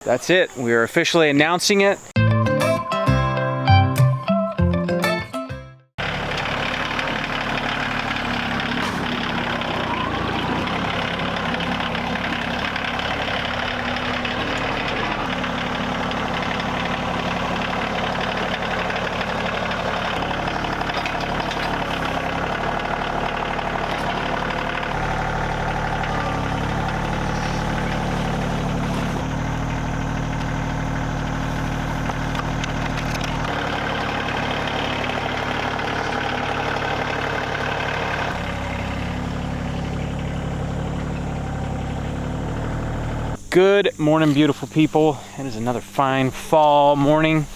That's it. We are officially announcing it. Good morning, beautiful people. It is another fine fall morning.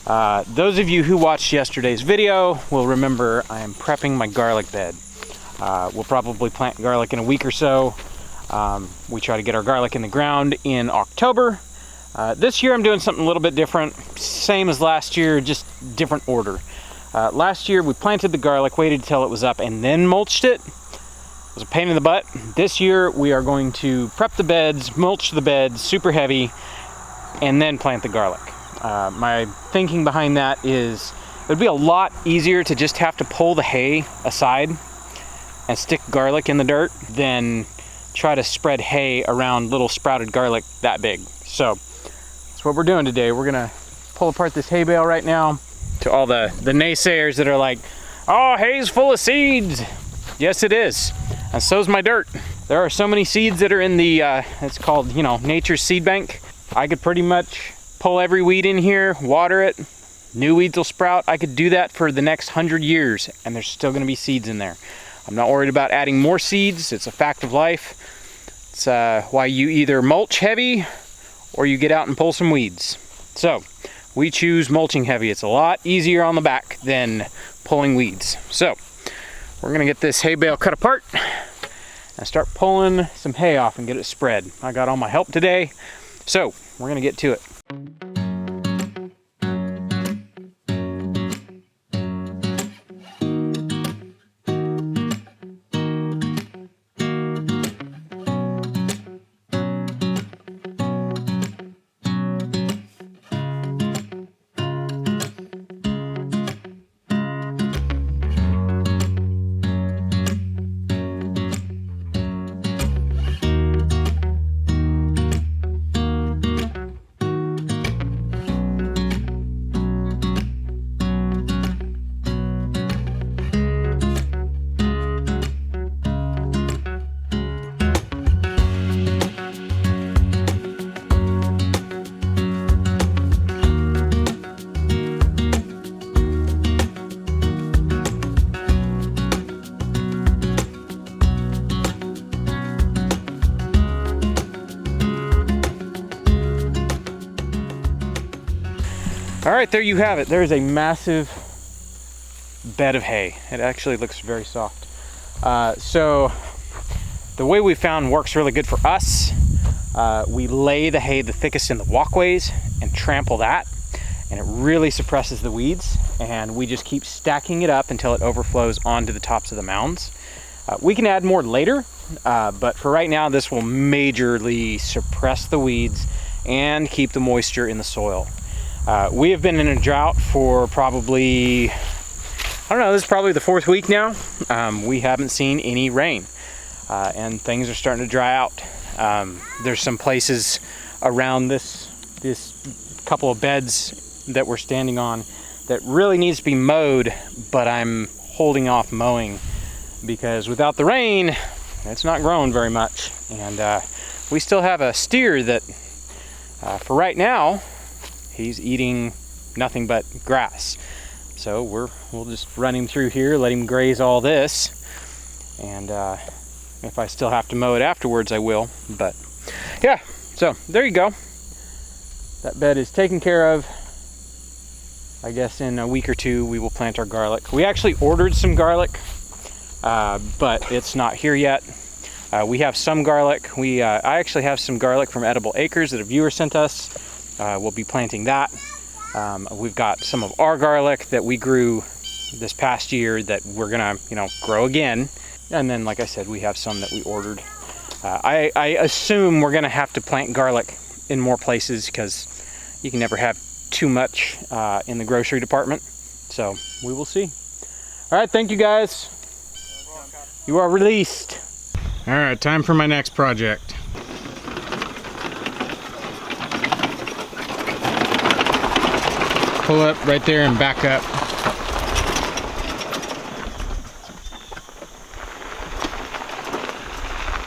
Those of you who watched yesterday's video will remember I am prepping my garlic bed. We'll probably plant garlic in a week or so. We try to get our garlic in the ground in October. This year I'm doing something a little bit different. Same as last year, just different order. Last year we planted the garlic, waited until it was up, and then mulched it. It was a pain in the butt. This year we are going to prep the beds, mulch the beds, super heavy, and then plant the garlic. My thinking behind that is it would be a lot easier to just have to pull the hay aside and stick garlic in the dirt than try to spread hay around little sprouted garlic that big. So that's what we're doing today. We're gonna pull apart this hay bale right now. To all the naysayers that are like, oh, hay's full of seeds. Yes, it is. And so's my dirt. There are so many seeds that are in the, it's called, nature's seed bank. I could pretty much pull every weed in here, water it, new weeds will sprout. I could do that for the next 100 years and there's still gonna be seeds in there. I'm not worried about adding more seeds. It's a fact of life. It's why you either mulch heavy or you get out and pull some weeds. So we choose mulching heavy. It's a lot easier on the back than pulling weeds. So we're gonna get this hay bale cut apart and start pulling some hay off and get it spread. I got all my help today, so we're gonna get to it. All right, there you have it. There's a massive bed of hay. It actually looks very soft. So the way we found works really good for us. We lay the hay the thickest in the walkways and trample that, and it really suppresses the weeds. And we just keep stacking it up until it overflows onto the tops of the mounds. We can add more later, but for right now, this will majorly suppress the weeds and keep the moisture in the soil. We have been in a drought for probably, I don't know, this is probably the 4th week now. We haven't seen any rain, and things are starting to dry out. There's some places around this couple of beds that we're standing on that really needs to be mowed, but I'm holding off mowing because without the rain, it's not growing very much. And we still have a steer that, for right now, he's eating nothing but grass. So we'll just run him through here, let him graze all this. And if I still have to mow it afterwards, I will. But yeah, so there you go. That bed is taken care of. I guess in a week or two, we will plant our garlic. We actually ordered some garlic, but it's not here yet. We have some garlic. I actually have some garlic from Edible Acres that a viewer sent us. We'll be planting that. We've got some of our garlic that we grew this past year that we're gonna, grow again. And then, like I said, we have some that we ordered. I assume we're gonna have to plant garlic in more places because you can never have too much in the grocery department. So we will see. All right, thank you guys. You are released. All right, time for my next project. Pull up right there and back up.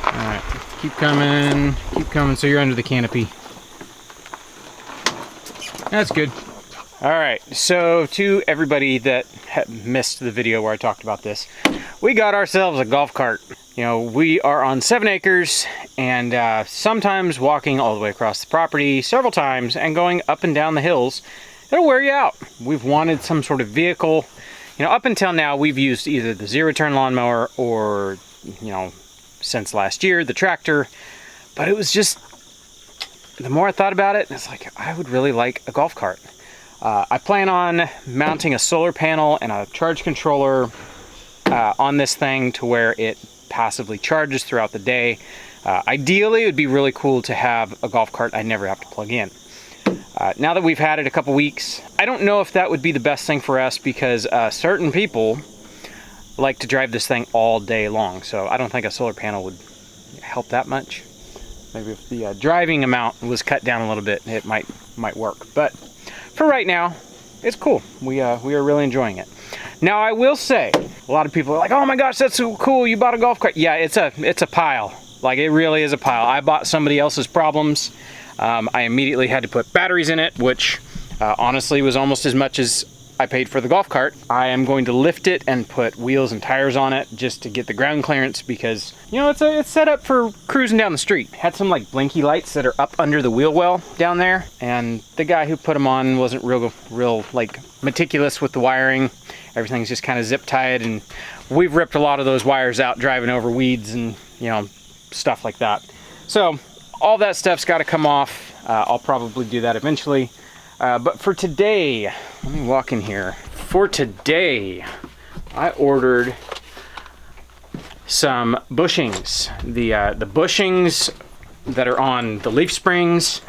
All right, keep coming so you're under the canopy. That's good. All right, so to everybody that had missed the video where I talked about this, we got ourselves a golf cart. You know, we are on 7 acres, and sometimes walking all the way across the property several times and going up and down the hills, it'll wear you out. We've wanted some sort of vehicle. You know, up until now, we've used either the zero-turn lawnmower or, you know, since last year, the tractor. But it was just, the more I thought about it, it's like, I would really like a golf cart. I plan on mounting a solar panel and a charge controller on this thing to where it passively charges throughout the day. Ideally, it would be really cool to have a golf cart I never have to plug in. Now that we've had it a couple weeks, I don't know if that would be the best thing for us because certain people like to drive this thing all day long. So I don't think a solar panel would help that much. Maybe if the driving amount was cut down a little bit, it might work. But for right now, it's cool. We are really enjoying it. Now I will say, a lot of people are like, "Oh my gosh, that's so cool! You bought a golf cart." Yeah, it's a pile. Like, it really is a pile. I bought somebody else's problems. I immediately had to put batteries in it, which honestly was almost as much as I paid for the golf cart. I am going to lift it and put wheels and tires on it just to get the ground clearance because, you know, it's set up for cruising down the street. Had some like blinky lights that are up under the wheel well down there, and the guy who put them on wasn't real like meticulous with the wiring. Everything's just kind of zip tied, and we've ripped a lot of those wires out driving over weeds and, you know, stuff like that. So all that stuff's got to come off. I'll probably do that eventually. But for today, let me walk in here. For today, I ordered some bushings. The bushings that are on the leaf springs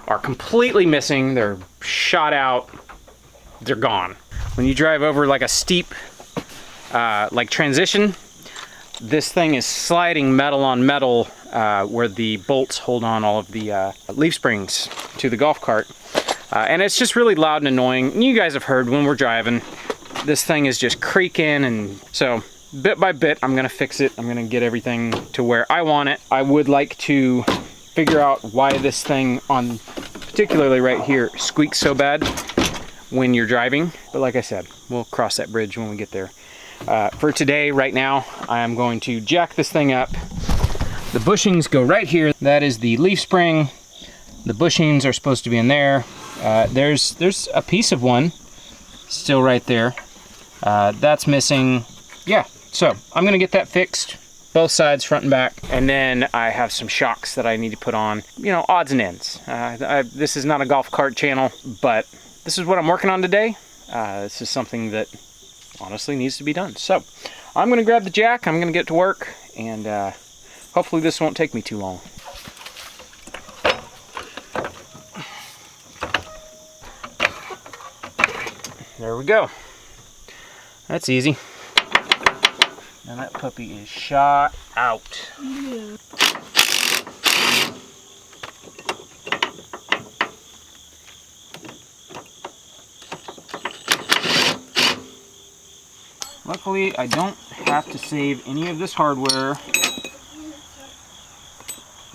are completely missing. They're shot out. They're gone. When you drive over like a steep like transition, this thing is sliding metal on metal where the bolts hold on all of the leaf springs to the golf cart. And it's just really loud and annoying. And you guys have heard when we're driving, this thing is just creaking. And so bit by bit, I'm gonna fix it. I'm gonna get everything to where I want it. I would like to figure out why this thing on, particularly right here, squeaks so bad when you're driving. But like I said, we'll cross that bridge when we get there. For today, right now, I am going to jack this thing up. The bushings go right here. That is the leaf spring. The bushings are supposed to be in there. There's a piece of one still right there. That's missing. Yeah, so I'm gonna get that fixed, both sides, front and back. And then I have some shocks that I need to put on, you know, odds and ends. This is not a golf cart channel, but this is what I'm working on today. This is something that honestly needs to be done. So I'm gonna grab the jack, I'm gonna get to work, and hopefully this won't take me too long. There we go. That's easy. Now that puppy is shot out. Yeah. Luckily, I don't have to save any of this hardware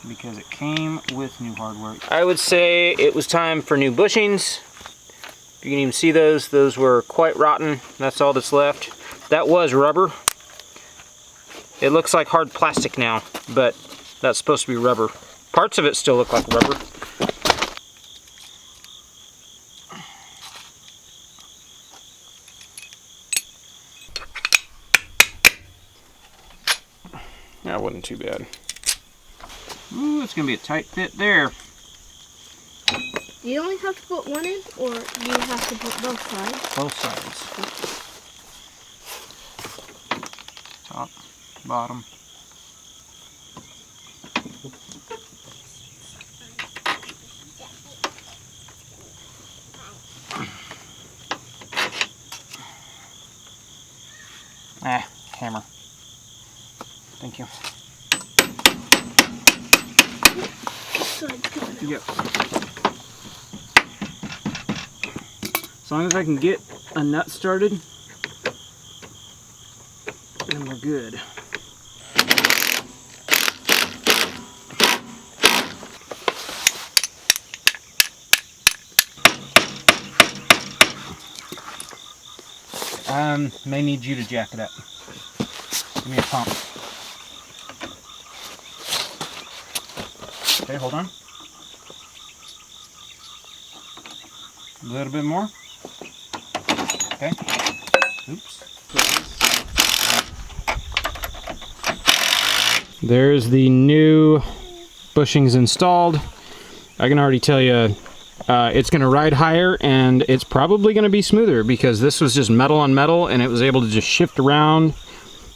because it came with new hardware. I would say it was time for new bushings. You can even see those were quite rotten. That's all that's left. That was rubber. It looks like hard plastic now, but that's supposed to be rubber. Parts of it still look like rubber. That wasn't too bad. Ooh, it's gonna be a tight fit there. Do you only have to put one in, or do you have to put both sides? Both sides. Top, bottom. Hammer. Thank you. Yep. As long as I can get a nut started, then we're good. May need you to jack it up. Give me a pump. Okay, hold on. A little bit more. Okay. Oops. There's the new bushings installed. I can already tell you it's going to ride higher, and it's probably going to be smoother because this was just metal on metal, and it was able to just shift around,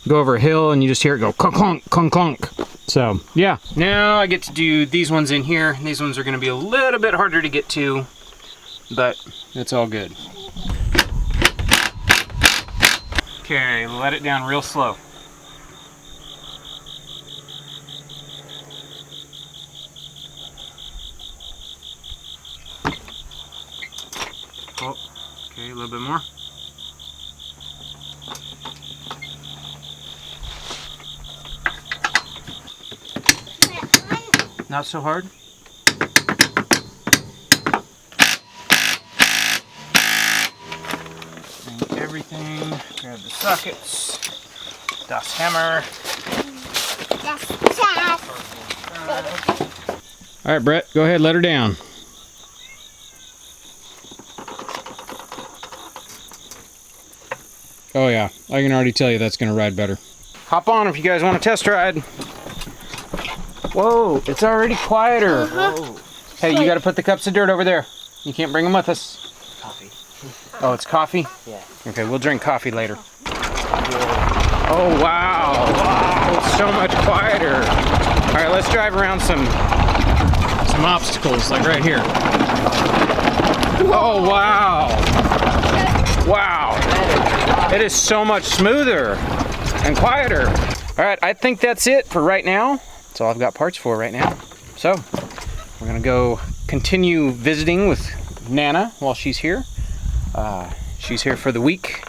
go over a hill, and you just hear it go clunk, clunk, clunk, clunk. So yeah, now I get to do these ones in here. These ones are going to be a little bit harder to get to, but it's all good. Okay, let it down real slow. Oh, okay, a little bit more. Not so hard. And everything. Grab the sockets. Das Hammer. All right, Brett, go ahead, let her down. Oh yeah, I can already tell you that's gonna ride better. Hop on if you guys want to test ride. Whoa, it's already quieter. Whoa. Hey, you gotta put the cups of dirt over there. You can't bring them with us. Coffee. Oh, it's coffee? Yeah. Okay, we'll drink coffee later. Oh wow, wow, it's so much quieter. All right, let's drive around some obstacles, like right here. Oh wow. Wow. It is so much smoother and quieter. All right, I think that's it for right now. That's all I've got parts for right now. So we're gonna go continue visiting with Nana while she's here. She's here for the week,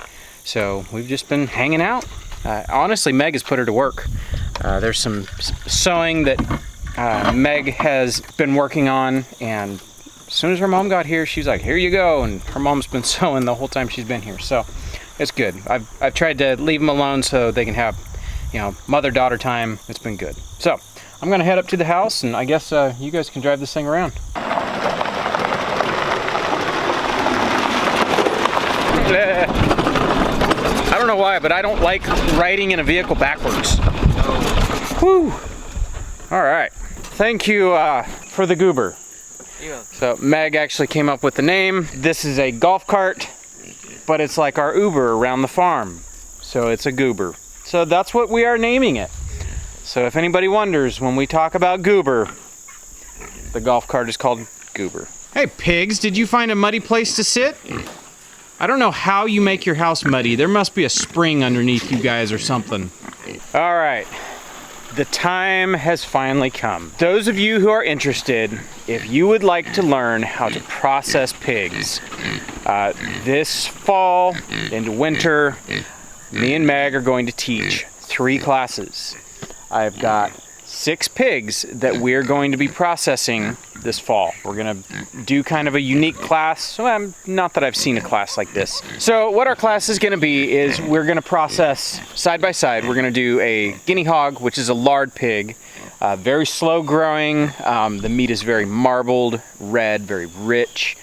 so we've just been hanging out. Honestly, Meg has put her to work. There's some sewing that Meg has been working on, and as soon as her mom got here, she's like, here you go, and her mom's been sewing the whole time she's been here, so it's good. I've tried to leave them alone so they can have, you know, mother-daughter time. It's been good. So I'm gonna head up to the house, and I guess you guys can drive this thing around. I don't know why, but I don't like riding in a vehicle backwards. Whew. All right. Thank you for the Goober. So Meg actually came up with the name. This is a golf cart, but it's like our Uber around the farm. So it's a Goober. So that's what we are naming it. So if anybody wonders, when we talk about Goober, the golf cart is called Goober. Hey pigs, did you find a muddy place to sit? I don't know how you make your house muddy. There must be a spring underneath you guys or something. All right. The time has finally come. Those of you who are interested, if you would like to learn how to process pigs, this fall into winter, me and Meg are going to teach 3 classes. I've got 6 pigs that we're going to be processing this fall. We're gonna do kind of a unique class. Well, not that I've seen a class like this. So what our class is gonna be is we're gonna process side by side. We're gonna do a guinea hog, which is a lard pig, very slow growing. The meat is very marbled, red, very rich.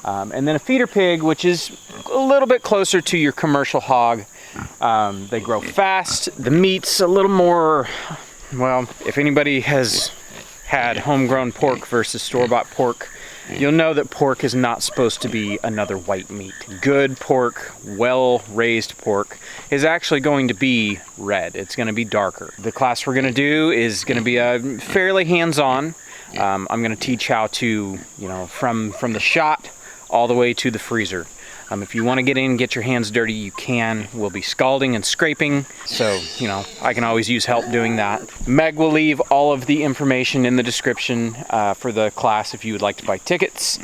And then a feeder pig, which is a little bit closer to your commercial hog. They grow fast. The meat's a little more, well, if anybody has had homegrown pork versus store-bought pork, you'll know that pork is not supposed to be another white meat. Good pork, well-raised pork, is actually going to be red. It's going to be darker. The class we're going to do is going to be fairly hands-on. I'm going to teach how to, you know, from the shot all the way to the freezer. If you want to get in and get your hands dirty, you can. We'll be scalding and scraping, so you know, I can always use help doing that. Meg will leave all of the information in the description for the class if you would like to buy tickets.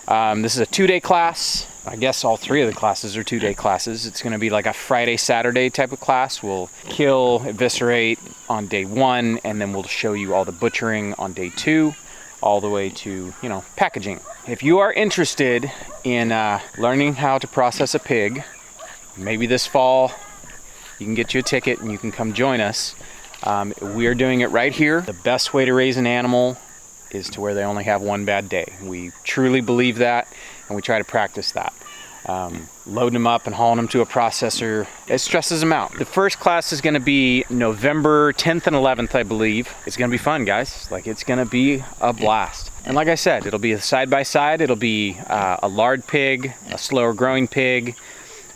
This is a 2-day class. I guess all 3 of the classes are 2-day classes. It's going to be like a Friday, Saturday type of class. We'll kill, eviscerate on day 1, and then we'll show you all the butchering on day 2, all the way to, you know, packaging. If you are interested in learning how to process a pig, maybe this fall you can get you a ticket and you can come join us. We are doing it right here. The best way to raise an animal is to where they only have 1 bad day. We truly believe that, and we try to practice that. Loading them up and hauling them to a processor, it stresses them out. The first class is going to be November 10th and 11th, I believe. It's going to be fun, guys. Like, it's going to be a blast. And like I said, it'll be a side-by-side. It'll be a lard pig, a slower growing pig,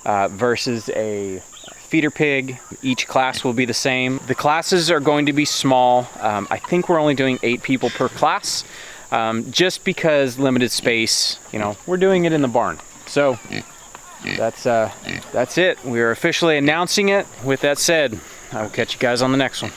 versus a feeder pig. Each class will be the same. The classes are going to be small. I think we're only doing 8 people per class, just because limited space. You know, we're doing it in the barn. So that's it. We're officially announcing it. With that said, I will catch you guys on the next one.